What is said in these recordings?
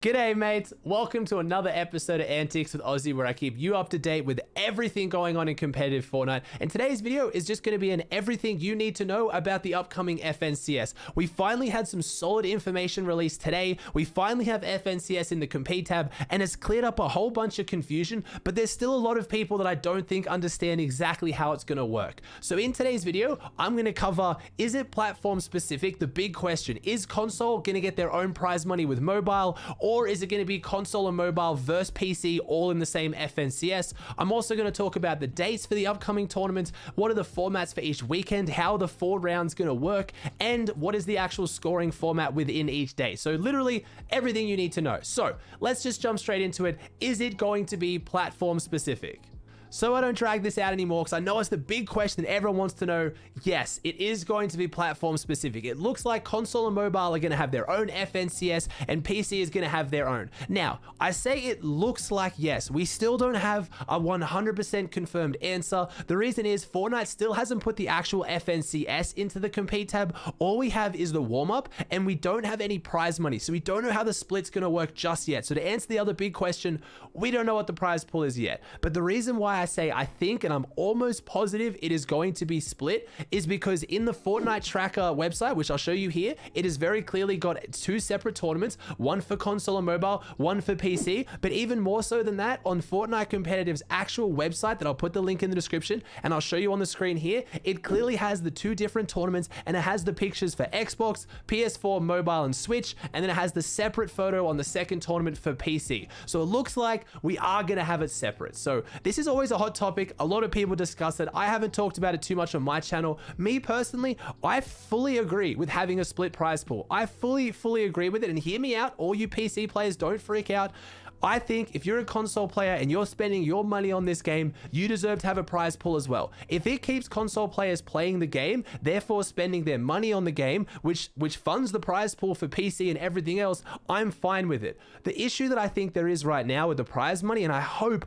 G'day mates, welcome to another episode of Antics with Aussie, where I keep you up to date with everything going on in competitive Fortnite. And today's video is just going to be an everything you need to know about the upcoming FNCS. We finally had some solid information released today. We finally have FNCS in the compete tab, and it's cleared up a whole bunch of confusion, but there's still a lot of people that I don't think understand exactly how it's going to work. So in today's video, I'm going to cover, is it platform specific? The big question, is console going to get their own prize money with mobile, or is it going to be console and mobile versus PC all in the same FNCS? I'm also going to talk about the dates for the upcoming tournaments, what are the formats for each weekend, how are the 4 rounds going to work, and what is the actual scoring format within each day. So literally everything you need to know. So let's just jump straight into it. Is it going to be platform specific? So I don't drag this out anymore, because I know it's the big question that everyone wants to know. Yes, it is going to be platform specific. It looks like console and mobile are going to have their own FNCS and PC is going to have their own. Now, I say it looks like yes. We still don't have a 100% confirmed answer. The reason is Fortnite still hasn't put the actual FNCS into the compete tab. All we have is the warm-up, and we don't have any prize money. So we don't know how the split's going to work just yet. So to answer the other big question, we don't know what the prize pool is yet. But the reason why I say I think, and I'm almost positive it is going to be split, is because in the Fortnite tracker website, which I'll show you here, it has very clearly got 2 separate tournaments, one for console and mobile, one for PC. But even more so than that, on Fortnite Competitive's actual website that I'll put the link in the description and I'll show you on the screen here, it clearly has the 2 different tournaments, and it has the pictures for Xbox, PS4, mobile, and Switch, and then it has the separate photo on the second tournament for PC. So it looks like we are going to have it separate. So this is always a hot topic. A lot of people discuss it. I haven't talked about it too much on my channel. Me personally, I fully agree with having a split prize pool. I fully agree with it. And hear me out, all you PC players, don't freak out. I think if you're a console player and you're spending your money on this game, you deserve to have a prize pool as well. If it keeps console players playing the game, therefore spending their money on the game, which funds the prize pool for PC and everything else, I'm fine with it. The issue that I think there is right now with the prize money, and I hope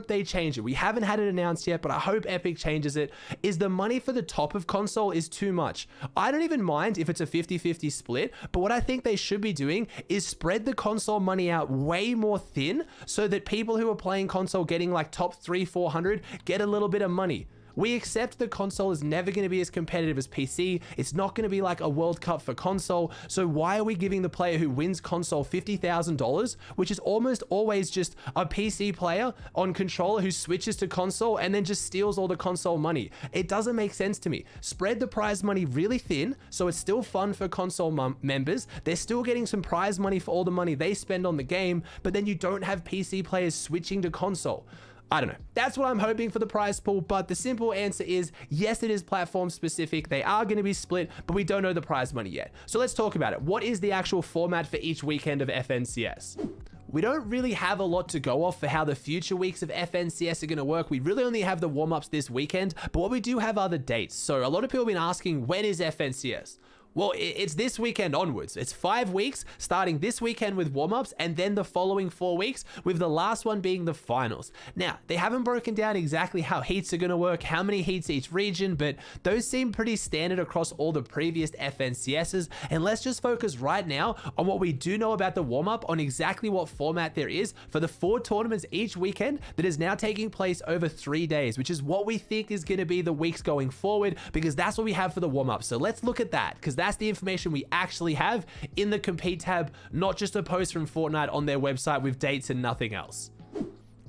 they change it. We haven't had it announced yet, but I hope Epic changes it, is the money for the top of console is too much. I don't even mind if it's a 50-50 split, but what I think they should be doing is spread the console money out way more thin, so that people who are playing console getting like top 300-400 get a little bit of money. We accept the console is never going to be as competitive as PC. It's not going to be like a World Cup for console. So why are we giving the player who wins console $50,000, which is almost always just a PC player on controller who switches to console and then just steals all the console money? It doesn't make sense to me. Spread the prize money really thin, so it's still fun for console members. They're still getting some prize money for all the money they spend on the game, but then you don't have PC players switching to console. I don't know. That's what I'm hoping for the prize pool, but the simple answer is yes, it is platform specific. They are going to be split, but we don't know the prize money yet. So let's talk about it. What is the actual format for each weekend of FNCS? We don't really have a lot to go off for how the future weeks of FNCS are going to work. We really only have the warm-ups this weekend, but what we do have are the dates. So a lot of people have been asking, when is FNCS? Well, it's this weekend onwards. It's 5 weeks, starting this weekend with warm-ups, and then the following 4 weeks, with the last one being the finals. Now, they haven't broken down exactly how heats are going to work, how many heats each region, but those seem pretty standard across all the previous FNCSs. And let's just focus right now on what we do know about the warm-up, on exactly what format there is for the 4 tournaments each weekend that is now taking place over 3 days, which is what we think is going to be the weeks going forward, because that's what we have for the warm-up. So let's look at that, because that's the information we actually have in the compete tab, not just a post from Fortnite on their website with dates and nothing else.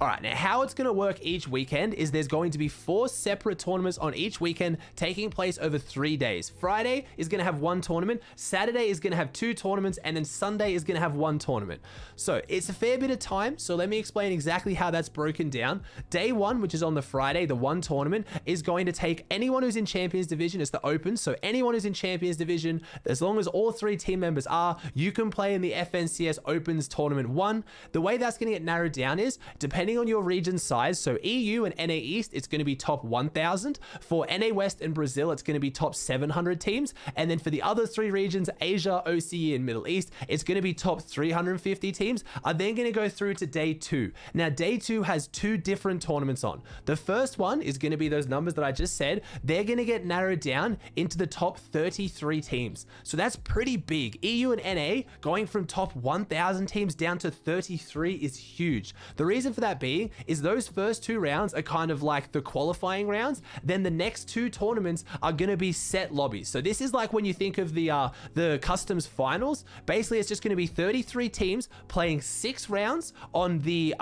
All right, now how it's going to work each weekend is there's going to be 4 separate tournaments on each weekend taking place over 3 days. Friday is going to have 1 tournament, Saturday is going to have 2 tournaments, and then Sunday is going to have 1 tournament. So it's a fair bit of time, so let me explain exactly how that's broken down. Day 1, which is on the Friday, the 1 tournament, is going to take anyone who's in Champions Division. It's the Open, so anyone who's in Champions Division, as long as all 3 team members are, you can play in the FNCS Opens Tournament 1. The way that's going to get narrowed down is, depending depending on your region size, so EU and NA East, it's going to be top 1,000. For NA West and Brazil, it's going to be top 700 teams. And then for the other three regions, Asia, OCE, and Middle East, it's going to be top 350 teams. Are then going to go through to day 2. Now, day 2 has 2 different tournaments on. The first one is going to be those numbers that I just said. They're going to get narrowed down into the top 33 teams. So that's pretty big. EU and NA going from top 1,000 teams down to 33 is huge. The reason for that being is those first 2 rounds are kind of like the qualifying rounds. Then the next 2 tournaments are going to be set lobbies. So this is like when you think of the customs finals. Basically, it's just going to be 33 teams playing 6 rounds on the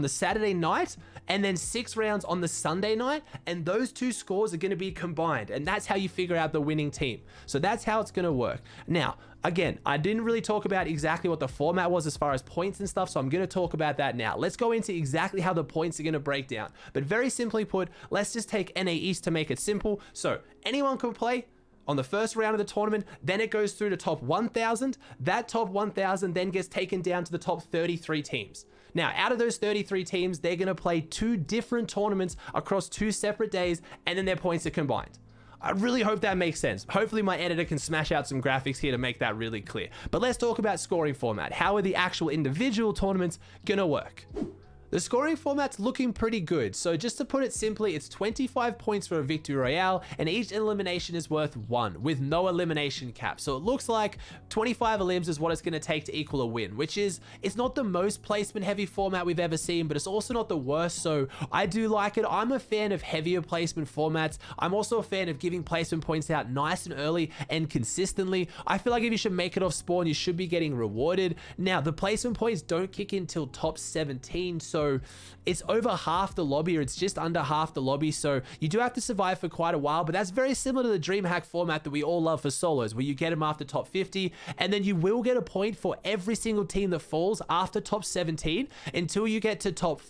Saturday night, and then 6 rounds on the Sunday night, and those 2 scores are going to be combined, and that's how you figure out the winning team. So that's how it's going to work. Now, again, I didn't really talk about exactly what the format was as far as points and stuff, so I'm going to talk about that now. Let's go into exactly how the points are going to break down. But very simply put, let's just take NA East to make it simple. So anyone can play on the first round of the tournament, then it goes through to top 1,000. That top 1,000 then gets taken down to the top 33 teams. Now, out of those 33 teams, they're going to play 2 different tournaments across 2 separate days, and then their points are combined. I really hope that makes sense. Hopefully my editor can smash out some graphics here to make that really clear. But let's talk about scoring format. How are the actual individual tournaments gonna work? The scoring format's looking pretty good. So just to put it simply, it's 25 points for a victory royale, and each elimination is worth 1 with no elimination cap. So it looks like 25 elims is what it's going to take to equal a win, which is, it's not the most placement heavy format we've ever seen, but it's also not the worst. So I do like it. I'm a fan of heavier placement formats. I'm also a fan of giving placement points out nice and early and consistently. I feel like if you should make it off spawn, you should be getting rewarded. Now, the placement points don't kick in till top 17. So it's over half the lobby, or it's just under half the lobby. So you do have to survive for quite a while, but that's very similar to the DreamHack format that we all love for solos, where you get them after top 50, and then you will get a point for every single team that falls after top 17 until you get to top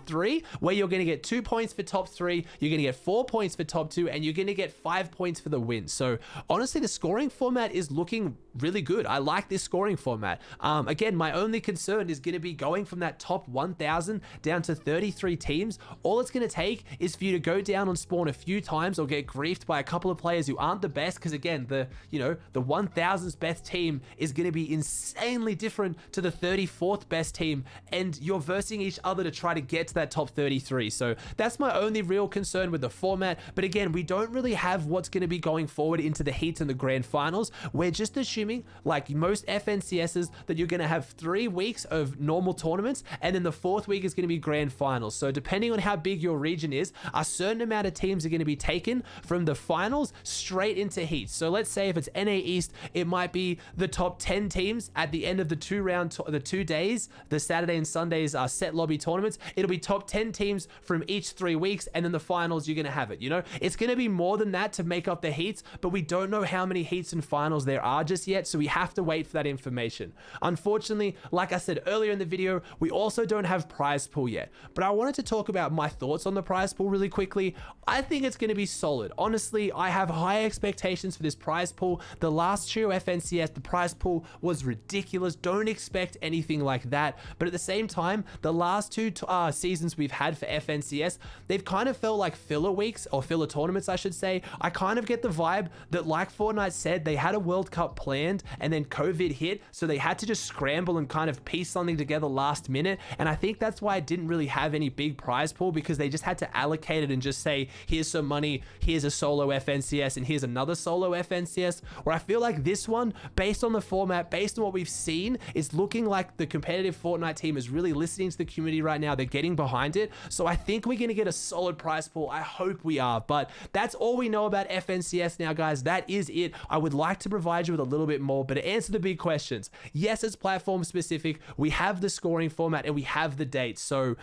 3, where you're going to get 2 points for top 3, you're going to get 4 points for top 2, and you're going to get 5 points for the win. So honestly, the scoring format is looking really good. I like this scoring format. Again, my only concern is going to be going from that top 1,000 down to 33 teams. All it's going to take is for you to go down on spawn a few times or get griefed by a couple of players who aren't the best, because again, the 1,000th best team is going to be insanely different to the 34th best team, and you're versing each other to try to get to that top 33. So that's my only real concern with the format. But again, we don't really have what's going to be going forward into the heats and the grand finals. We're just assuming, like most FNCSs, that you're going to have 3 weeks of normal tournaments, and then the 4th week is going to be grand finals. So depending on how big your region is, a certain amount of teams are going to be taken from the finals straight into heats. So let's say if it's NA East, it might be the top 10 teams at the end of the 2 days, the Saturday and Sundays are set lobby tournaments. It'll be top 10 teams from each 3 weeks, and then the finals, you're going to have it. It's going to be more than that to make up the heats, but we don't know how many heats and finals there are just yet, so we have to wait for that information. Unfortunately, like I said earlier in the video, we also don't have prize pool yet, but I wanted to talk about my thoughts on the prize pool really quickly. I think it's going to be solid. Honestly, I have high expectations for this prize pool. The last Trio FNCS, the prize pool was ridiculous. Don't expect anything like that. But at the same time, the last 2 seasons we've had for FNCS, they've kind of felt like filler weeks, or filler tournaments, I should say. I kind of get the vibe that, like Fortnite said, they had a World Cup planned and then COVID hit, so they had to just scramble and kind of piece something together last minute. And I think that's why I didn't really have any big prize pool, because they just had to allocate it and just say, here's some money, here's a solo FNCS, and here's another solo FNCS. Where I feel like this one, based on the format, based on what we've seen, is looking like the competitive Fortnite team is really listening to the community right now. They're getting behind it. So I think we're going to get a solid prize pool. I hope we are. But that's all we know about FNCS now, guys. That is it. I would like to provide you with a little bit more, but to answer the big questions, yes, it's platform specific. We have the scoring format and we have the dates. So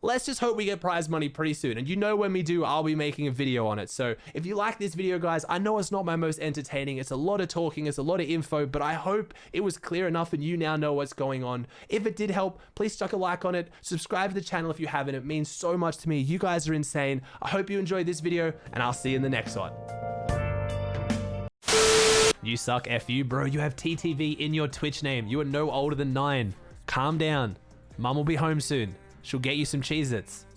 let's just hope we get prize money pretty soon. And when we do, I'll be making a video on it. So if you like this video, guys, I know it's not my most entertaining. It's a lot of talking. It's a lot of info, but I hope it was clear enough and you now know what's going on. If it did help, please chuck a like on it. Subscribe to the channel if you haven't. It means so much to me. You guys are insane. I hope you enjoyed this video, and I'll see you in the next one. You suck, F you, bro. You have TTV in your Twitch name. You are no older than 9. Calm down. Mum will be home soon. She'll get you some Cheez-Its.